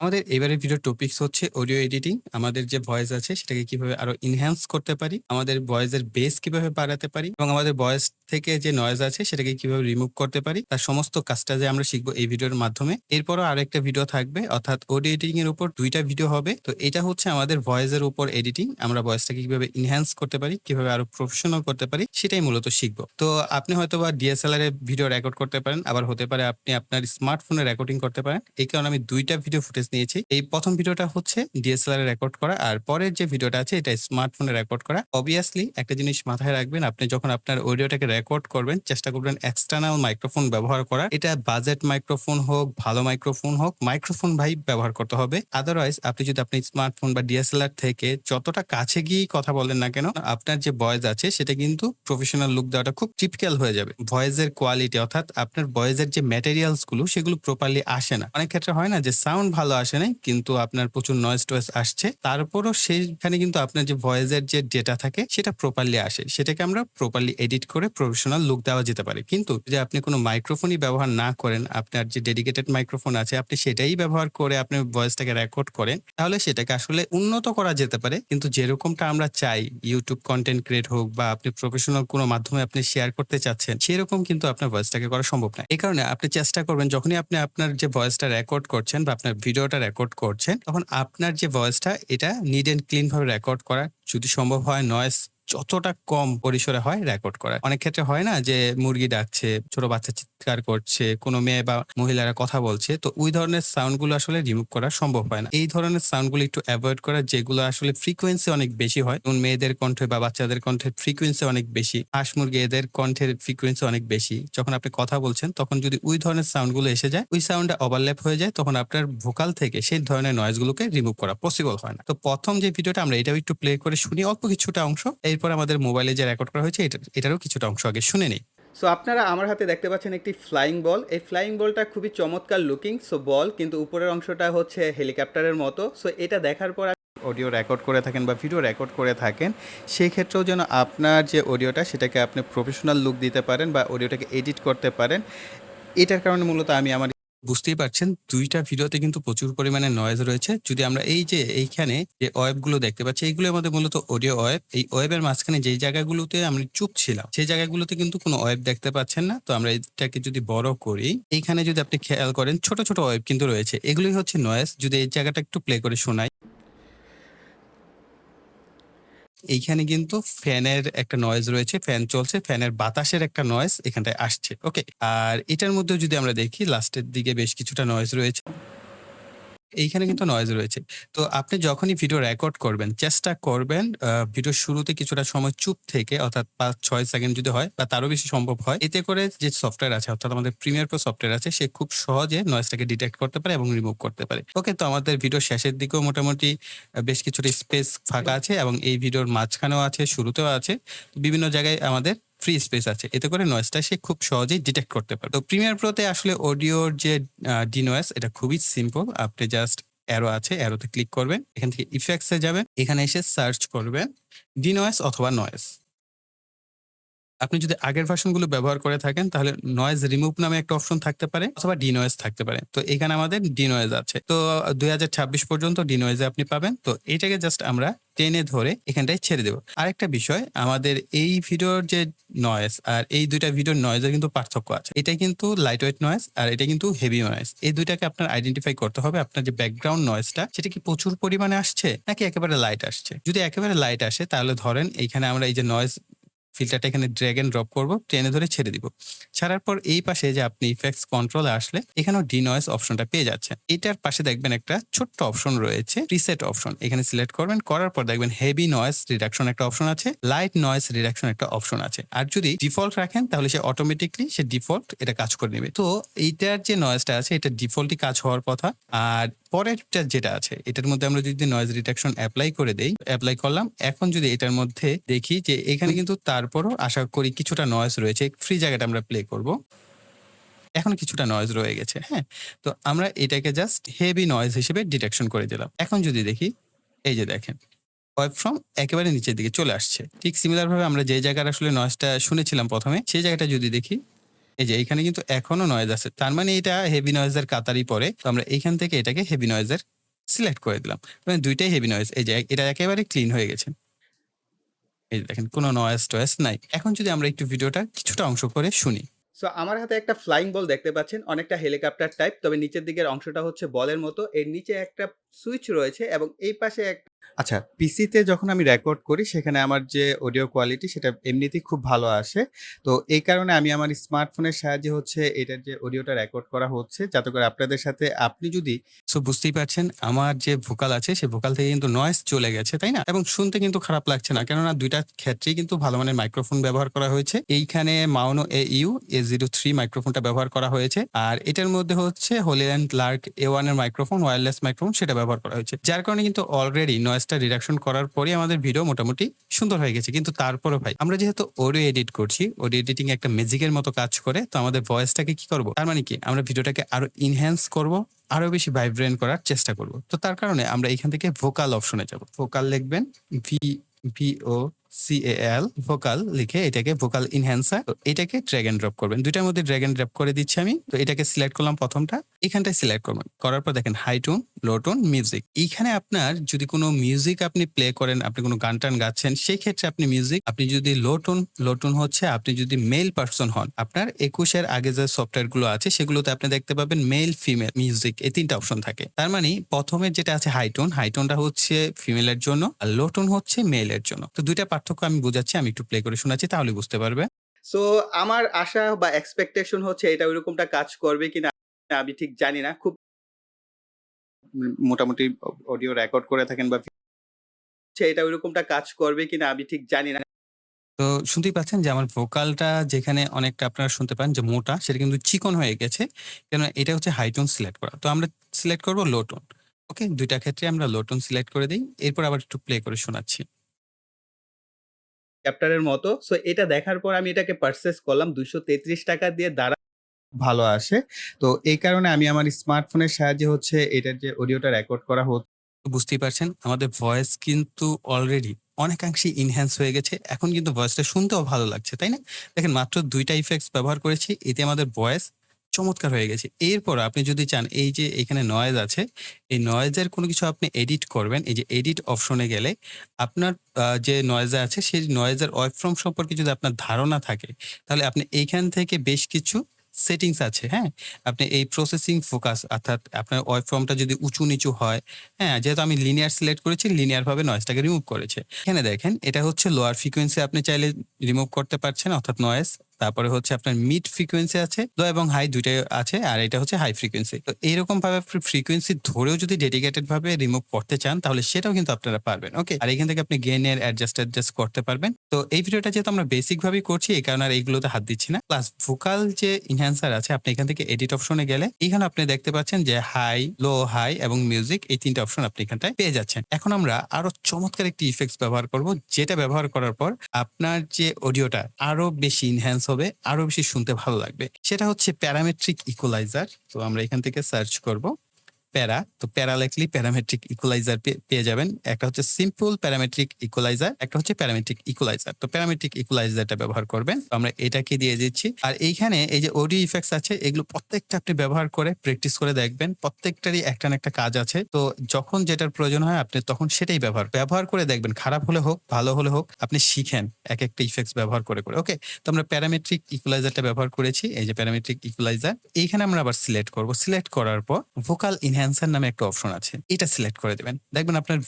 আমাদের এবারের video topics হচ্ছে অডিও এডিটিং। আমাদের যে ভয়েস আছে সেটাকে কিভাবে আরো এনহ্যান্স করতে পারি, আমাদের ভয়েসের বেস কিভাবে বাড়াতে পারি এবং আমাদের ভয়েস থেকে যে নয়েজ আছে সেটাকে কিভাবে রিমুভ করতে পারি, তার সমস্ত কাজটা যে আমরা শিখবো এই ভিডিওর মাধ্যমে। এরপরও আরেকটা ভিডিও থাকবে, অর্থাৎ অডিও এডিটিং এর উপর ২ টা ভিডিও হবে। তো এটা হচ্ছে আমাদের ভয়েসের উপর এডিটিং। আমরা ভয়েসটাকে কিভাবে এনহ্যান্স করতে পারি, কিভাবে আরো প্রফেশনাল করতে পারি সেটাই মূলত শিখবো। তো আপনি হয়তোবা ডিএসএলআর এ ভিডিও রেকর্ড করতে পারেন, আবার হতে পারে আপনি আপনার স্মার্টফোনে রেকর্ডিং করতে পারেন। এই কারণে আমি ২ টা ভিডিও ফুটেজ নিয়েছি। এই ১ম ভিডিওটা হচ্ছে ডিএসএলআর এ রেকর্ড করা, আর পরের যে ভিডিওটা আছে এটা স্মার্টফোনে রেকর্ড করা। অবভিয়াসলি একটা জিনিস মাথায় রাখবেন, আপনি যখন আপনার অডিওটাকে রেকর্ড করবেন চেষ্টা করবেন এক্সটার্নাল মাইক্রোফোন ব্যবহার করার। এটা বাজেট মাইক্রোফোন হোক, ভালো মাইক্রোফোন হোক, মাইক্রোফোন ভাই ব্যবহার করতে হবে। আদারওয়াইজ আপনি যদি আপনার স্মার্টফোন বা ডিএসএলআর থেকে যতটা কাছে গিয়েই কথা বলেন না কেন, আপনার যে ভয়েস আছে সেটা কিন্তু প্রফেশনাল লুক দেওয়াটা খুব টিপিক্যাল হয়ে যাবে। ভয়েসের কোয়ালিটি, অর্থাৎ আপনার ভয়েসের যে ম্যাটেরিয়ালস গুলো সেগুলো প্রপারলি আসে না। অনেক ক্ষেত্রে হয় না যে সাউন্ড ভালো আসে নাই কিন্তু আপনার প্রচুর নয়েজ টয়েজ আসছে, তারপরও সেইখানে কিন্তু আপনার যে ভয়েসের যে ডেটা থাকে সেটা প্রপারলি আসে। সেটাকে আমরা প্রপারলি এডিট করে প্রফেশনাল লুক দেওয়া যেতে পারে। কিন্তু যদি আপনি কোনো মাইক্রোফোনই ব্যবহার না করেন, আপনার যে ডেডিকেটেড মাইক্রোফোন আছে আপনি সেটাই ব্যবহার করে আপনি ভয়েসটাকে রেকর্ড করেন, তাহলে সেটাকে আসলে উন্নত করা যেতে পারে। কিন্তু যেরকমটা আমরা চাই, ইউটিউব কন্টেন্ট ক্রিয়েট হোক বা আপনি প্রফেশনাল কোনো মাধ্যমে আপনি শেয়ার করতে চাচ্ছেন, সেরকম কিন্তু আপনার ভয়েসটাকে করা সম্ভব না। এই কারণে আপনি চেষ্টা করবেন যখনই আপনি আপনার যে ভয়েসটা রেকর্ড করছেন বা আপনার ভিডিওটা রেকর্ড করছেন, তখন আপনার যে ভয়েসটা এটা নিট এন্ড ক্লিন ভাবে রেকর্ড করা, যদি সম্ভব হয় নয়েজ যতটা কম পরিসরে হয় রেকর্ড করা। অনেক ক্ষেত্রে হয় না যে মুরগি ডাকছে, ছোট বাচ্চা চিৎকার করছে, কোনো মেয়ে বা মহিলারা কথা বলছে, তো ওই ধরনের সাউন্ড গুলো আসলে রিমুভ করা সম্ভব হয় না। এই ধরনের সাউন্ড গুলো একটু অ্যাভয়েড করা, যেগুলো আসলে ফ্রিকোয়েন্সি অনেক বেশি হয়, যেমন মেয়েদের কণ্ঠে বা বাচ্চাদের কণ্ঠের ফ্রিকোয়েন্সি অনেক বেশি, হাঁস মুরগি এদের কণ্ঠের ফ্রিকোয়েন্সি অনেক বেশি। যখন আপনি কথা বলছেন তখন যদি ওই ধরনের সাউন্ড গুলো এসে যায়, ওই সাউন্ডটা ওভারল্যাপ হয়ে যায়, তখন আপনার ভোকাল থেকে সেই ধরনের নয়েজ গুলোকে রিমুভ করা পসিবল হয় না। তো ১ম যে ভিডিওটা আমরা এটাও একটু প্লে করে শুনি, অল্প কিছুটা অংশ। এরপর আমাদের মোবাইলে যে রেকর্ড করা হয়েছে এটারও কিছুটা অংশ আগে শুনে নেই। সো আপনারা আমার হাতে দেখতে পাচ্ছেন একটি ফ্লাইং বল। এই ফ্লাইং বলটা খুবই চমৎকার লুকিং। সো বল কিন্তু উপরের অংশটা হচ্ছে হেলিকপ্টারের মতো। সো এটা দেখার পর অডিও রেকর্ড করে থাকেন বা ভিডিও রেকর্ড করে থাকেন, সেক্ষেত্রেও যেন আপনার যে অডিওটা সেটাকে আপনি প্রফেশনাল লুক দিতে পারেন বা অডিওটাকে এডিট করতে পারেন। এটার কারণে মূলত আমি আমার, বুঝতেই পারছেন ২ টা ভিডিওতে কিন্তু প্রচুর পরিমাণে নয়েজ রয়েছে। যদি আমরা এই যে এইখানে যে ওয়েব গুলো দেখতে পাচ্ছি, এইগুলোর মধ্যে মূলত অডিও ওয়েব। এই ওয়েবের মাঝখানে যেই জায়গাগুলোতে আমি চুপ ছিলাম সেই জায়গাগুলোতে কিন্তু কোনো ওয়েব দেখতে পাচ্ছেন না। তো আমরা এটাকে যদি বড় করি, এইখানে যদি আপনি খেয়াল করেন ছোট, ছোট ওয়েব কিন্তু রয়েছে। এগুলোই হচ্ছে নয়েজ। যদি এই জায়গাটা একটু প্লে করে শোনাই, এইখানে কিন্তু ফ্যানের একটা নয়েজ রয়েছে, ফ্যান চলছে, ফ্যানের বাতাসের একটা নয়েজ এখানটায় আসছে। ওকে? আর এটার মধ্যেও যদি আমরা দেখি লাস্টের দিকে বেশ কিছুটা নয়েজ রয়েছে। এইখানে কিন্তু নয়েজ রয়েছে। তো আপনি যখনই ভিডিও রেকর্ড করবেন, চেষ্টা করবেন ভিডিওর শুরুতে কিছুটা সময় চুপ থেকে, অর্থাৎ ৫-৬ সেকেন্ড যদি হয় বা তারও বেশি সম্ভব হয়। এতে করে যে সফটওয়্যার আছে, অর্থাৎ আমাদের প্রিমিয়ার প্রো সফটওয়্যার আছে, সে খুব সহজে নয়েজটাকে ডিটেক্ট করতে পারে এবং রিমুভ করতে পারে। ওকে? তো আমাদের ভিডিওর শেষের দিকেও মোটামুটি বেশ কিছুটা স্পেস ফাঁকা আছে এবং এই ভিডিওর মাঝখানেও আছে, শুরুতেও আছে। বিভিন্ন জায়গায় আমাদের ফ্রি স্পেস আছে। এতে করে নয়েজটা সে খুব সহজেই ডিটেক্ট করতে পারে। তো প্রিমিয়ার প্রোতে আসলে অডিওর যে ডিনয়েজ এটা খুবই সিম্পল। আপনি জাস্ট অ্যারো আছে, অ্যারোতে ক্লিক করবেন। এখান থেকে ইফেক্টস এ যাবেন। এখানে এসে সার্চ করবেন ডিনয়েজ অথবা নয়েজ। আপনি যদি আগের ভার্সন গুলো ব্যবহার করে থাকেন তাহলে নয়েজ রিমুভ নামে একটা অপশন থাকতে পারে অথবা ডিনয়েজ থাকতে পারে। তো এখানে আমাদের ডিনয়েজ আছে। তো ২০২৬ পর্যন্ত ডিনয়েজ এ আপনি পাবেন। তো এটাকে জাস্ট আমরা টেনে ধরে এখানটায় ছেড়ে দেব। আরেকটা বিষয়, আমাদের এই ভিডিওর যে নয়েজ আর এই ২ টা ভিডিওর নয়েজের কিন্তু পার্থক্য আছে। এটা কিন্তু লাইট ওয়েট নয়েজ আর এটা কিন্তু হেভি নয়েজ। এই ২ টাকে আপনার আইডেন্টিফাই করতে হবে। আপনার যে ব্যাকগ্রাউন্ড নয়েজটা সেটা কি প্রচুর পরিমাণে আসছে নাকি একেবারে লাইট আসছে। যদি একেবারে লাইট আসে তাহলে ধরেন এইখানে আমরা এই যে নয়েজ ফিল্টারটা এখানে ড্র্যাগ এন্ড ড্রপ করব, টেনে ধরে ছেড়ে দিব। ছাড়ার পর এই পাশে যে আপনি ইফেক্টস কন্ট্রোল এ আসলে এখানেও ডিনয়েজ অপশনটা পেয়ে যাচ্ছেন। এটার পাশে দেখবেন একটা ছোট্ট অপশন রয়েছে প্রিসেট অপশন। এখানে সিলেক্ট করবেন, করার পর দেখবেন হেভি নয়েজ রিডাকশন একটা অপশন আছে, লাইট নয়েজ রিডাকশন একটা অপশন আছে। আর যদি ডিফল্ট রাখেন তাহলে সে অটোমেটিক্যালি সে ডিফল্ট এটা কাজ করে নেবে। তো এইটার যে নয়েজটা আছে এটা ডিফল্টই কাজ হওয়ার কথা। আর পরেরটা যেটা আছে এটার মধ্যে আমরা যদি নয়েজ রিডাকশন এপ্লাই করে দেই, এপ্লাই করলাম। এখন যদি এটার মধ্যে দেখি যে এখানে কিন্তু তারপরও আশা করি কিছুটা নয়েজ রয়েছে। ফ্রি জায়গাটা আমরা প্লে করব। এখনো কিছুটা নয়েজ রয়ে গেছে। হ্যাঁ? তো আমরা এটাকে জাস্ট হেভি নয়েজ হিসেবে ডিটেকশন করে দিলাম। এখন যদি দেখি, এই যে দেখেন ওয়েভ ফ্রম একেবারে নিচের দিকে চলে আসছে। ঠিক সিমিলার ভাবে আমরা যে জায়গার আসলে নয়েজটা শুনেছিলাম ১ম এ সেই জায়গাটা যদি দেখি, এই যে এখানে কিন্তু এখনো নয়েজ আছে। তার মানে এটা হেভি নয়েজের কাতারই পড়ে। তো আমরা এইখান থেকে এটাকে হেভি নয়েজের সিলেক্ট করে দিলাম। মানে ২ টাই হেভি নয়েজ। এই যে এটা একেবারে ক্লিন হয়ে গেছে। এই যে দেখেন কোনো নয়েজ-টয়েজ নাই। এখন যদি আমরা একটু ভিডিওটা কিছুটা অংশ করে শুনি। সো আমার হাতে একটা ফ্লাইং বল দেখতে পাচ্ছেন, অনেকটা হেলিকপ্টার টাইপ, তবে নিচের দিকের অংশটা হচ্ছে বলের মতো। এর নিচে একটা সুইচ রয়েছে এবং এই পাশে আচ্ছা, পিসিতে যখন আমি রেকর্ড করি সেখানে আমার যে অডিও কোয়ালিটি সেটা এমনিতেই খুব ভালো আসে। তো এই কারণে আমি আমার স্মার্টফোনের সাহায্যে হচ্ছে এটার যে অডিওটা রেকর্ড করা হচ্ছে, যাতে করে আপনাদের সাথে আপনি যদি সো বুঝতেই পারছেন আমার যে ভোকাল আছে সেই ভোকাল থেকে কিন্তু নয়েজ চলে গেছে, তাই না? এবং শুনতে কিন্তু খারাপ লাগছে না। কেননা ২ টা ক্ষেত্রেই কিন্তু ভালো মানের মাইক্রোফোন ব্যবহার করা হয়েছে। এইখানে Maono AU-A03 মাইক্রোফোনটা ব্যবহার করা হয়েছে। আর এটার মধ্যে হচ্ছে Hollyland Lark A1 এর মাইক্রোফোন, ওয়্যারলেস মাইক্রোফোন সেটা ব্যবহার করা হয়েছে। যার কারণে কিন্তু অলরেডি নয়েজটা রিডাকশন করার পরেই আমাদের ভিডিও মোটামুটি সুন্দর হয়ে গেছে। কিন্তু তারপরেও ভাই আমরা যেহেতু অডিও এডিট করছি, অডিও এডিটিং একটা ম্যাজিকের মতো কাজ করে। তো আমাদের ভয়েসটাকে কি করব? তার মানে কি আমরা ভিডিওটাকে আরো এনহ্যান্স করব, আরো বেশি ভাইব্রেন্ট করার চেষ্টা করব। তো তার কারণে আমরা এখান থেকে ভোকাল অপশনে যাব। ভোকাল লিখবেন VOCAL ভোকাল লিখে এটাকে ভোকাল এনহ্যান্সার। তো এটাকে ড্র্যাগ এন্ড ড্রপ করবেন। ২ টার মধ্যে ড্র্যাগ এন্ড ড্রপ করে দিচ্ছি আমি। তো এটাকে সিলেক্ট করলাম ১ম টা। এখানটায় সিলেক্ট করবেন। করার পর দেখেন হাই টোন, লো টোন, মিউজিক। এইখানে আপনার যদি কোনো মিউজিক আপনি প্লে করেন, আপনি কোনো গান-টান গাচ্ছেন, সেই ক্ষেত্রে আপনি যদি লো টোন হচ্ছে আপনি যদি মেল পারসন হন, আপনার ২১ এর আগে যে সফটওয়্যার গুলো আছে সেগুলোতে আপনি দেখতে পাবেন মেল, ফিমেল, মিউজিক এই ৩ টা অপশন থাকে। তার মানে ১ম এর যেটা আছে হাই টোনটা হচ্ছে ফিমেলের জন্য আর লো টোন হচ্ছে মেলের জন্য। তো ২ টা পার্থক্য আমি বুঝাচ্ছি, আমি একটু প্লে করে শোনাচ্ছি তাহলে বুঝতে পারবে। সো আমার আশা বা এক্সপেকটেশন হচ্ছে এটা ওইরকমটা কাজ করবে কিনা আমি ঠিক জানি না। খুব মোটামুটি অডিও রেকর্ড করে থাকেন বা এটা ওইরকমটা কাজ করবে কিনা আমি ঠিক জানি না। তো শুনতেই পাচ্ছেন যে আমার ভোকালটা যেখানে অনেকটা আপনারা শুনতে পান যে মোটা, সেটা কিন্তু চিকন হয়ে গেছে। কেননা এটা হচ্ছে হাই টোন সিলেক্ট করা। তো আমরা সিলেক্ট করব লো টোন। ওকে? ২ টা ক্ষেত্রে আমরা লো টোন সিলেক্ট করে দেই। এরপর আবার একটু প্লে করে শোনাচ্ছি। ক্যাপ্টারের মতো। সো এটা দেখার পর আমি এটাকে পারচেজ করলাম ৳২৩৩ দিয়ে ভালো আসে। তো এই কারণে আমি আমার স্মার্টফোনের সাহায্যে হচ্ছে এটার যে অডিওটা রেকর্ড করা তো বুঝতেই পারছেন আমাদের ভয়েস কিন্তু অলরেডি অনেকাংশেই এনহ্যান্স হয়ে গেছে। এখন কিন্তু ভয়েসটা শুনতেও ভালো লাগছে, তাই না? দেখেন মাত্র ২ টা ইফেক্টস ব্যবহার করেছি। এতে আমাদের ভয়েস চমৎকার হয়ে গেছে। এরপর আপনি যদি চান এই যে এখানে নয়েজ আছে, এই নয়েজের কোনো কিছু আপনি এডিট করবেন। এই যে এডিট অপশনে গেলে আপনার যে নয়েজ আছে সেই নয়েজের ওয়েভফর্ম সম্পর্কে যদি আপনার ধারণা থাকে, তাহলে আপনি এইখান থেকে বেশ কিছু সেটিংস আছে, হ্যাঁ? আপনি এই প্রসেসিং ফোকাস অর্থাৎ আপনার ওয়েভফর্মটা যদি উঁচু-নিচু হয়, হ্যাঁ? যেহেতু আমি লিনিয়ার সিলেক্ট করেছি, লিনিয়ার ভাবে নয়েজটাকে রিমুভ করেছে। এখানে দেখেন এটা হচ্ছে লোয়ার ফ্রিকোয়েন্সি আপনি চাইলে রিমুভ করতে পারছেন অর্থাৎ নয়েজ। তারপরে হচ্ছে আপনার মিড ফ্রিকোয়েন্সি আছে, লো এবং হাই ২ টাই আছে আর এটা হচ্ছে হাই ফ্রিকোয়েন্সি। তো এইরকম ভাবে আপনি ফ্রিকোয়েন্সি ধরেও যদি ডেডিকেটেড ভাবে রিমুভ করতে চান তাহলে সেটাও কিন্তু আপনারা পারবেন। ওকে? আর এখান থেকে আপনি গেইন এর অ্যাডজাস্ট করতে পারবেন। তো এই ভিডিওটা যেহেতু আমরা বেসিক ভাবেই করছি এই কারণে আর এইগুলোতে হাত দিচ্ছি না। প্লাস ভোকাল যে এনহ্যান্সার আছে আপনি এখান থেকে এডিট অপশনে গেলে এখানে আপনি দেখতে পাচ্ছেন যে হাই, লো, হাই এবং মিউজিক এই ৩ টা অপশন আপনি এখানটায় পেয়ে যাচ্ছেন। এখন আমরা আরো চমৎকার একটি ইফেক্টস ব্যবহার করব, যেটা ব্যবহার করার পর আপনার যে অডিওটা আরো বেশি এনহ্যান্স হবে, আরো বেশি শুনতে ভালো লাগবে। সেটা হচ্ছে প্যারামেট্রিক ইকুয়ালাইজার। তো আমরা এখান থেকে সার্চ করব। তো প্যারা লিখলেই প্যারামেট্রিক ইকুয়ালাইজার পেয়ে যাবেন। একটা হচ্ছে সিম্পল প্যারামেট্রিক ইকুয়ালাইজার, একটা হচ্ছে প্যারামেট্রিক ইকুয়ালাইজার। তো প্যারামেট্রিক ইকুয়ালাইজারটা ব্যবহার করবেন। তো আমরা এটাকে দিয়ে দিচ্ছি। আর এইখানে এই যে অডিও ইফেক্টস আছে এগুলো প্রত্যেকটা আপনি ব্যবহার করে প্র্যাকটিস করে দেখবেন। প্রত্যেকটারই একটা না একটা কাজ আছে। তো যখন যেটার প্রয়োজন হয় আপনি তখন সেটাই ব্যবহার করে দেখবেন। খারাপ হলে হোক, ভালো হলে হোক আপনি শিখেন একেকটা ইফেক্টস ব্যবহার করে। ওকে? তো আমরা প্যারামেট্রিক ইকুয়ালাইজারটা ব্যবহার করেছি। এই যে প্যারামেট্রিক ইকুয়ালাইজার। এইখানে আমরা আবার সিলেক্ট করব। সিলেক্ট করার পর ভোকাল এনহ্যান্সার নামে একটা অপশন আছে। এটা সিলেক্ট করে দিবেন। দেখবেন আপনার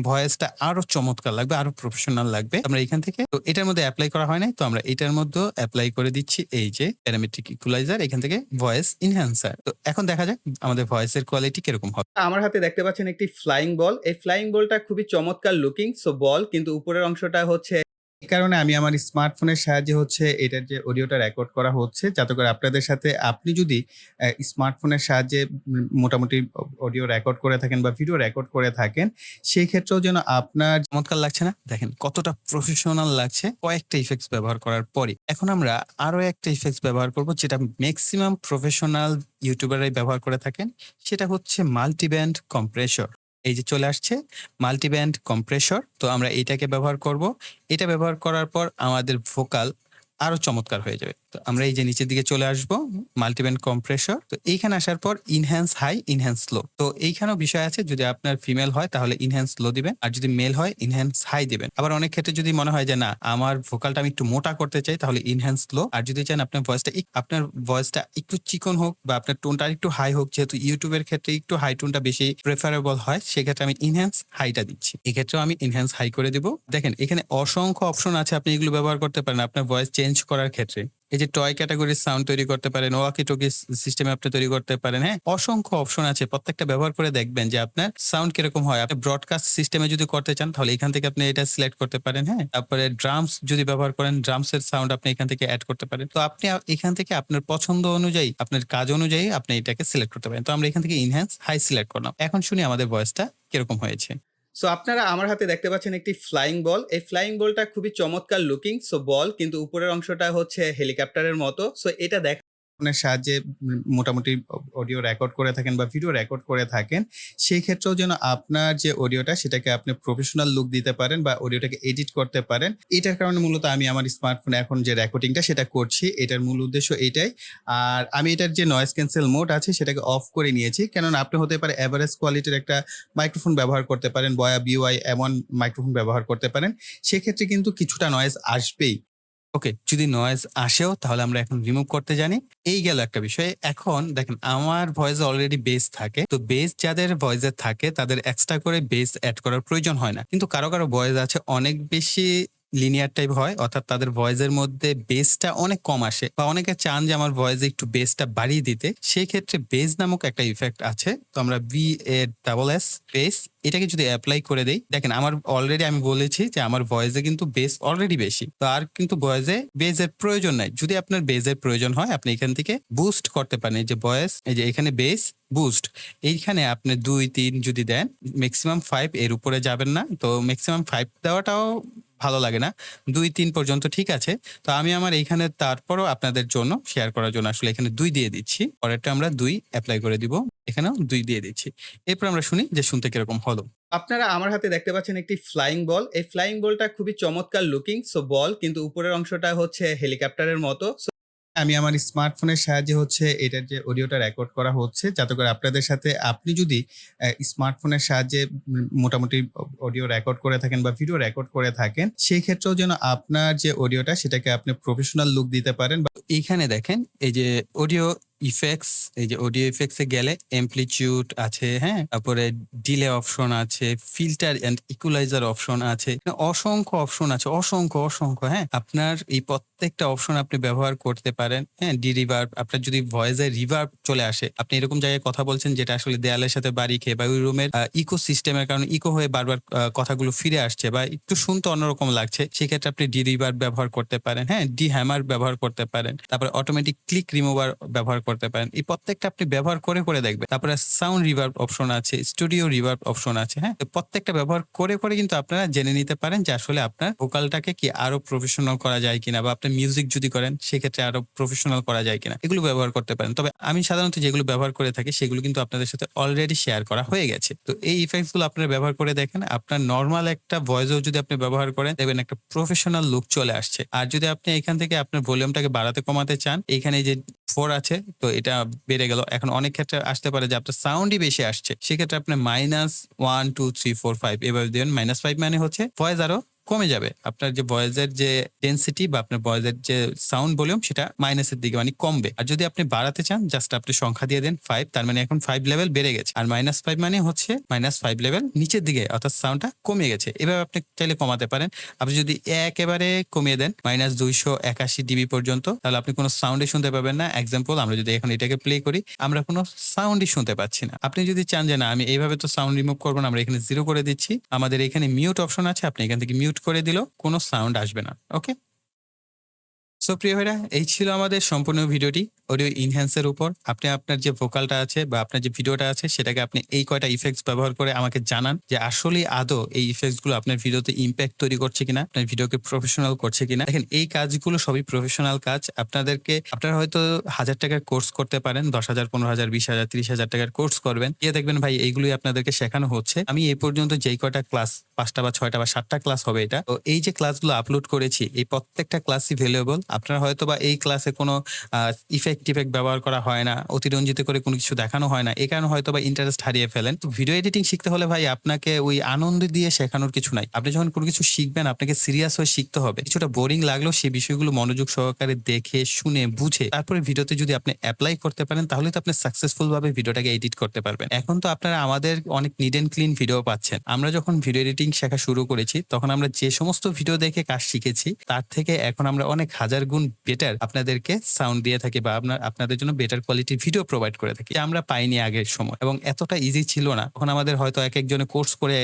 ভয়েসটা আরো চমৎকার লাগবে, আরো প্রফেশনাল লাগবে। আমরা এখান থেকে তো এটার মধ্যে এপ্লাই করা হয় নাই। তো আমরা এটার মধ্যেও এপ্লাই করে দিচ্ছি এই যে প্যারামেট্রিক ইকুয়ালাইজার এখান থেকে ভয়েস এনহ্যান্সার। তো এখন দেখা যাক আমাদের ভয়েসের কোয়ালিটি কিরকম হবে। আমার হাতে দেখতে পাচ্ছেন একটি ফ্লাইং বল। এই ফ্লাইং বলটা খুবই চমৎকার লুকিং। সো বল কিন্তু উপরের অংশটা হচ্ছে এই কারণে আমি আমার স্মার্টফোনের সাহায্যে হচ্ছে এটার যে অডিওটা রেকর্ড করা হচ্ছে, যাতে করে আপনাদের সাথে আপনি যদি স্মার্টফোনের সাহায্যে মোটামুটি অডিও রেকর্ড করে থাকেন বা ভিডিও রেকর্ড করে থাকেন, সেই ক্ষেত্রেও যেন আপনার চমৎকার লাগছে না? দেখেন কতটা প্রফেশনাল লাগছে কয়েকটা ইফেক্টস ব্যবহার করার পরই। এখন আমরা আরো একটা ইফেক্টস ব্যবহার করব যেটা মেক্সিমাম প্রফেশনাল ইউটিউবাররাই ব্যবহার করে থাকেন। সেটা হচ্ছে মাল্টিব্যান্ড কম্প্রেসর। এই যে চলে আসছে মাল্টিব্যান্ড কম্প্রেসর। তো আমরা এটাকে ব্যবহার করব। এটা ব্যবহার করার পর আমাদের ভোকাল আরো চমৎকার হয়ে যাবে। তো আমরা এই যে নিচের দিকে চলে আসবো, মাল্টিব্যান্ড কম্প্রেসর। তো এইখানে আসার পর ইনহ্যান্স হাই, ইনহ্যান্স লো। তো এইখানেও বিষয় আছে, যদি আপনার ফিমেল হয় তাহলে ইনহ্যান্স লো দিবেন, আর যদি মেল হয় ইনহ্যান্স হাই দিবেন। আবার অনেক ক্ষেত্রে যদি মনে হয় যে না, আমার ভোকালটা আমি একটু মোটা করতে চাই, তাহলে ইনহ্যান্স লো। আর যদি চান আপনার ভয়েসটা একটু চিকন হোক বা আপনার টোনটা একটু হাই হোক, যেহেতু ইউটিউবের ক্ষেত্রে একটু হাই টোনটা বেশি প্রেফারেবল হয়, সেক্ষেত্রে আমি ইনহ্যান্স হাইটা দিচ্ছি। এক্ষেত্রেও আমি ইনহ্যান্স হাই করে দিব। দেখেন এখানে অসংখ্য অপশন আছে, আপনি এগুলো ব্যবহার করতে পারেন আপনার ভয়েস চেঞ্জ করার ক্ষেত্রে। এই যে টয় ক্যাটাগরির সাউন্ড তৈরি করতে পারেন, ওয়াকি টকি সিস্টেমে আপনি তৈরি করতে পারেন। হ্যাঁ, অসংখ্য অপশন আছে, প্রত্যেকটা ব্যবহার করে দেখবেন যে আপনার সাউন্ড কিরকম হয়। আপনি ব্রডকাস্ট সিস্টেমে যদি করতে চান তাহলে এখান থেকে আপনি এটা সিলেক্ট করতে পারেন। হ্যাঁ, তারপরে ড্রামস যদি ব্যবহার করেন, ড্রামসের সাউন্ড আপনি এখান থেকে অ্যাড করতে পারেন। তো আপনি এখান থেকে আপনার পছন্দ অনুযায়ী, আপনার কাজ অনুযায়ী আপনি এটাকে সিলেক্ট করতে পারেন। তো আমরা এখান থেকে ইনহ্যান্স হাই সিলেক্ট করলাম। এখন শুনি আমাদের ভয়েসটা কিরকম হয়েছে। সো আপনারা আমার হাতে দেখতে পাচ্ছেন একটি ফ্লাইং বল। এই ফ্লাইং বলটা খুবই চমৎকার লুকিং। সো বল কিন্তু উপরের অংশটা হচ্ছে হেলিকপ্টারের মতো। সো এটা ফোনের সাহায্যে মোটামুটি অডিও রেকর্ড করে থাকেন বা ভিডিও রেকর্ড করে থাকেন, সেই ক্ষেত্রেও যেন আপনার যে অডিওটা সেটাকে আপনি প্রফেশনাল লুক দিতে পারেন বা অডিওটাকে এডিট করতে পারেন। এটার কারণে মূলত আমি আমার স্মার্টফোনে এখন যে রেকর্ডিংটা সেটা করছি, এটার মূল উদ্দেশ্য এটাই। আর আমি এটার যে নয়েজ ক্যান্সেল মোড আছে সেটাকে অফ করে নিয়েছি, কেননা আপনি হতে পারে এভারেজ কোয়ালিটির একটা মাইক্রোফোন ব্যবহার করতে পারেন, বয়া বিওয়াই এমন মাইক্রোফোন ব্যবহার করতে পারেন, সেক্ষেত্রে কিন্তু কিছুটা নয়েজ আসবেই। ওকে, যদি নয়েজ আসেও তাহলে আমরা এখন রিমুভ করতে জানি। এই গেল একটা বিষয়। এখন দেখেন আমার ভয়েসে অলরেডি বেস থাকে। তো বেস যাদের ভয়েসে থাকে তাদের এক্সট্রা করে বেস এড করার প্রয়োজন হয় না। কিন্তু কারো, কারো ভয়েস আছে অনেক বেশি লিনিয়ার টাইপ হয়, অর্থাৎ তাদের ভয়েসের মধ্যে বেসটা অনেক কম আসে, বা অনেকে চান যে আমার ভয়েসে একটু বেসটা বাড়িয়ে দিতে। সেই ক্ষেত্রে বেস নামক একটা ইফেক্ট আছে। তো আমরা VASS বেস এটাকে যদি অ্যাপ্লাই করে দেই, দেখেন আমার অলরেডি আমি বলেছি যে আমার ভয়েসে কিন্তু বেস অলরেডি বেশি। তো আর কিন্তু ভয়েসে বেজের প্রয়োজন নাই। যদি আপনার বেজের প্রয়োজন হয় আপনি এখান থেকে বুস্ট করতে পারেন। এই যে ভয়েস, এই যে এখানে বেস বুস্ট, এইখানে আপনি 2-3 যদি দেন, ম্যাক্সিমাম 5 এর উপরে যাবেন না। তো ম্যাক্সিমাম 5 দেওয়াটাও ভালো লাগে না, 2-3 পর্যন্ত ঠিক আছে। তো আমি আমার এইখানে তারপরও আপনাদের জন্য শেয়ার করার জন্য আসলে এখানে 2 দিয়ে দিচ্ছি। পরেরটা আমরা 2 অ্যাপ্লাই করে দিব, এখানেও 2 দিয়ে দিচ্ছি। এরপর আমরা শুনি যে শুনতে কিরকম হলো। আপনারা আমার হাতে দেখতে পাচ্ছেন একটি ফ্লাইং বল। এই ফ্লাইং বলটা খুবই চমৎকার লুকিং। সো বল কিন্তু উপরের অংশটা হচ্ছে হেলিকপ্টারের মতো। আমি আমার স্মার্টফোনের সাহায্যে হচ্ছে এটার যে অডিওটা রেকর্ড করা হচ্ছে, যাতে করে আপনাদের সাথে আপনি যদি স্মার্টফোনের সাহায্যে মোটামুটি অডিও রেকর্ড করে থাকেন বা ভিডিও রেকর্ড করে থাকেন, সেই ক্ষেত্রেও যেন আপনার যে অডিওটা সেটাকে আপনি প্রফেশনাল লুক দিতে পারেন। এইখানে দেখেন এই যে অডিও ইফেক্টস, এই যে অডিও ইফেক্টস এ গেলে অ্যামপ্লিটিউড আছে, হ্যাঁ, তারপরে ডিলে অপশন আছে, ফিল্টার এন্ড ইকুয়ালাইজার অপশন আছে, অসংখ্য অপশন আছে, অসংখ্য। হ্যাঁ, আপনার এই প্রত্যেকটা অপশন আপনি ব্যবহার করতে পারেন। হ্যাঁ, ডি রিভার্ব, আপনার যদি ভয়েসে রিভার্ব চলে আসে, আপনি এরকম জায়গায় কথা বলছেন যেটা আসলে দেয়ালের সাথে বাড়ি খেয়ে বা ওই রুমের ইকো সিস্টেমের কারণে ইকো হয়ে বারবার কথাগুলো ফিরে আসছে বা একটু শুনতে অন্যরকম লাগছে, সেক্ষেত্রে আপনি ডি রিভার্ব ব্যবহার করতে পারেন। হ্যাঁ, ডি হ্যামার ব্যবহার করতে পারেন, তারপরে অটোমেটিক ক্লিক রিমুভার ব্যবহার করতে পারেন। এই প্রত্যেকটা আপনি ব্যবহার করে দেখবেন। তারপরে সাউন্ড রিভার্ব অপশন আছে, স্টুডিও রিভার্ব অপশন আছে। হ্যাঁ, তো প্রত্যেকটা ব্যবহার করে কিন্তু আপনারা জেনে নিতে পারেন যে আসলে আপনার ভোকালটাকে কি আরো প্রফেশনাল করা যায় কিনা, বা আপনি মিউজিক যদি করেন সেক্ষেত্রে আরো প্রফেশনাল করা যায় কিনা, এগুলো ব্যবহার করতে পারেন। তবে আমি সাধারণত যেগুলো ব্যবহার করে থাকি সেগুলো কিন্তু আপনাদের সাথে অলরেডি শেয়ার করা হয়ে গেছে। তো এই ইফেক্টস গুলো আপনারা ব্যবহার করে দেখেন, আপনার নর্মাল একটা ভয়েসও যদি আপনি ব্যবহার করেন দেখবেন একটা প্রফেশনাল লুক চলে আসছে। আর যদি আপনি এখান থেকে আপনার ভলিউমটাকে বাড়াতে কমাতে চান, এইখানে যে 4 আছে, তো এটা বেড়ে গেল। এখন অনেক ক্ষেত্রে আসতে পারে যে আপনার সাউন্ডই বেশি আসছে, সেক্ষেত্রে আপনি -1 2 3 4 5 এভাবে দিবেন। -5 মানে হচ্ছে ভয়েস আরো কমে যাবে, আপনার যে ভয়েসের যে ডেন্সিটি বা আপনার ভয়েসের যে সাউন্ড ভলিউম সেটা মাইনাসের দিকে মানে কমবে। আর যদি আপনি বাড়াতে চান জাস্ট আপনি সংখ্যা দিয়ে দেন 5, তার মানে এখন 5 লেভেল বেড়ে গেছে। আর -5 মানে হচ্ছে -5 লেভেল নিচের দিকে, অর্থাৎ সাউন্ডটা কমে গেছে। এভাবে আপনি চাইলে কমাতে পারেন। আপনি যদি একেবারে কমিয়ে দেন -281 dB পর্যন্ত, তাহলে আপনি কোনো সাউন্ডই শুনতে পাবেন না। এক্সাম্পল, আমরা যদি এখন এটাকে প্লে করি, আমরা কোনো সাউন্ডই শুনতে পাচ্ছি না। আপনি যদি চান যে না আমি এইভাবে তো সাউন্ড রিমুভ করবো না, আমরা এখানে 0 করে দিচ্ছি। আমাদের এখানে মিউট অপশন আছে, আপনি এখান থেকে মিউট করে দিলেও কোনো সাউন্ড আসবে না। ওকে, সো প্রিয় ভাইরা, এই ছিল আমাদের সম্পূর্ণ ভিডিওটি। অডিও ইনহ্যান্সের উপর। আপনি আপনার যে ভোকালটা আছে বা আপনার যে ভিডিওটা আছে সেটাকে আপনি এই কয়টা ইফেক্টস ব্যবহার করে আমাকে জানান যে আসলেই আদৌ এই ইফেক্টস গুলো আপনার ভিডিওতে ইমপ্যাক্ট তৈরি করছে কিনা, আপনার ভিডিওকে প্রফেশনাল করছে কিনা। দেখেন এই কাজগুলো সবই প্রফেশনাল কাজ। আপনারা হয়তো ৳1000 কোর্স করতে পারেন, 10,000, 15,000, 20,000, 30,000 টাকার কোর্স করবেন। গিয়ে দেখবেন ভাই এইগুলোই আপনাদেরকে শেখানো হচ্ছে। আমি এই পর্যন্ত যেই কয়টা ক্লাস 5টা বা 6টা বা 7টা ক্লাস হবে এটা। তো এই যে ক্লাসগুলো আপলোড করেছি এই প্রত্যেকটা ক্লাসই ভ্যালুয়েবল। আপনারা হয়তোবা এই ক্লাসে কোনো ইফেক্ট ব্যবহার করা হয় না, অতিরঞ্জিত করে কোনো কিছু দেখানো হয় না। এই কারণে হয়তোবা ইন্টারেস্ট হারিয়ে ফেলেন। তো ভিডিও এডিটিং শিখতে হলে ভাই আপনাকে ওই আনন্দ দিয়ে শেখানোর কিছু নাই। আপনি যখন কোনো কিছু শিখবেন আপনাকে সিরিয়াস হয়ে শিখতে হবে। কিছুটা বোরিং লাগলেও সেই বিষয়গুলো মনোযোগ সহকারে দেখে, শুনে, বুঝে তারপরে ভিডিওতে যদি আপনি এপ্লাই করতে পারেন তাহলে তো আপনি সাকসেসফুল ভাবে ভিডিওটাকে এডিট করতে পারবেন। এখন তো আপনারা আমাদের অনেক নিট এন্ড ক্লিন ভিডিও পাচ্ছেন। আমরা যখন ভিডিও এডিটিং শেখা শুরু করেছি তখন আমরা যে সমস্ত ভিডিও দেখে কাজ শিখেছি তার থেকে এখন আমরা অনেক হাজার গুণ বেটার আপনাদেরকে সাউন্ড দিয়ে থাকি বা আপনাদের জন্য বেটার কোয়ালিটির ভিডিও প্রোভাইড করে থাকি, যা আমরা পাইনি আগের সময়। এবং এতটা ইজি ছিল না। তখন আমাদের হয়তো একজনে কোর্স করে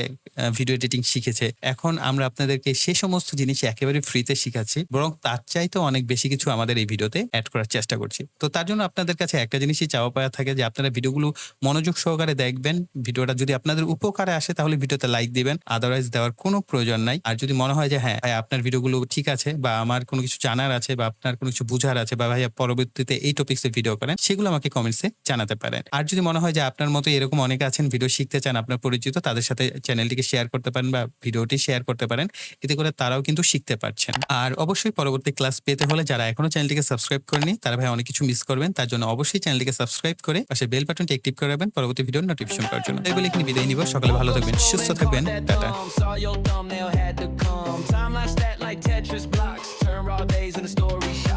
ভিডিও এডিটিং শিখেছে। এখন আমরা আপনাদেরকে সেই সমস্ত জিনিস একেবারে ফ্রিতে শিখাচ্ছি, বরং তার চাইতেও অনেক বেশি কিছু আমাদের এই ভিডিওতে অ্যাড করার চেষ্টা করছি। তো তার জন্য আপনাদের কাছে একটা জিনিসই চাওয়া পাওয়া থাকে যে আপনারা ভিডিওগুলো মনোযোগ সহকারে দেখবেন। ভিডিওটা যদি আপনাদের উপকারে আসে তাহলে ভিডিওতে লাইক দিবেন, আদারওয়াইজ দেওয়ার কোনো প্রয়োজন নাই। আর যদি মনে হয় যে হ্যাঁ ভাই আপনার ভিডিওগুলো ঠিক আছে বা আমার কোনো কিছু জানার আছে বা আপনার কোনো কিছু বুঝার আছে বা ভাইয়া পরবর্তীতে এই টপিকসে ভিডিও করেন, সেগুলো আমাকে কমেন্টসে জানাতে পারেন। আর যদি মনে হয় যে আপনার মতো এরকম অনেকে আছেন ভিডিও শিখতে চান, আপনার পরিচিত, তাদের সাথে চ্যানেলটিকে শেয়ার করতে পারেন বা ভিডিওটি শেয়ার করতে পারেন। এতে করে তারাও কিন্তু শিখতে পারছেন। আর অবশ্যই পরবর্তী ক্লাস পেতে হলে যারা এখনো চ্যানেলটিকে সাবস্ক্রাইব করেনি তারা ভাই অনেক কিছু মিস করবেন। তার জন্য অবশ্যই চ্যানেলটিকে সাবস্ক্রাইব করে পাশে বেল বাটনটি অ্যাক্টিভ করে রাখবেন পরবর্তী ভিডিওর নোটিফিকেশন পাওয়ার জন্য। তাই বলে এখানে বিদায় নিব। সকালে ভালো থাকবেন, সুস্থ থাকবেন, tata. Saw your thumbnail had to come. Timeline stacked like Tetris blocks. Turn raw days into story shots.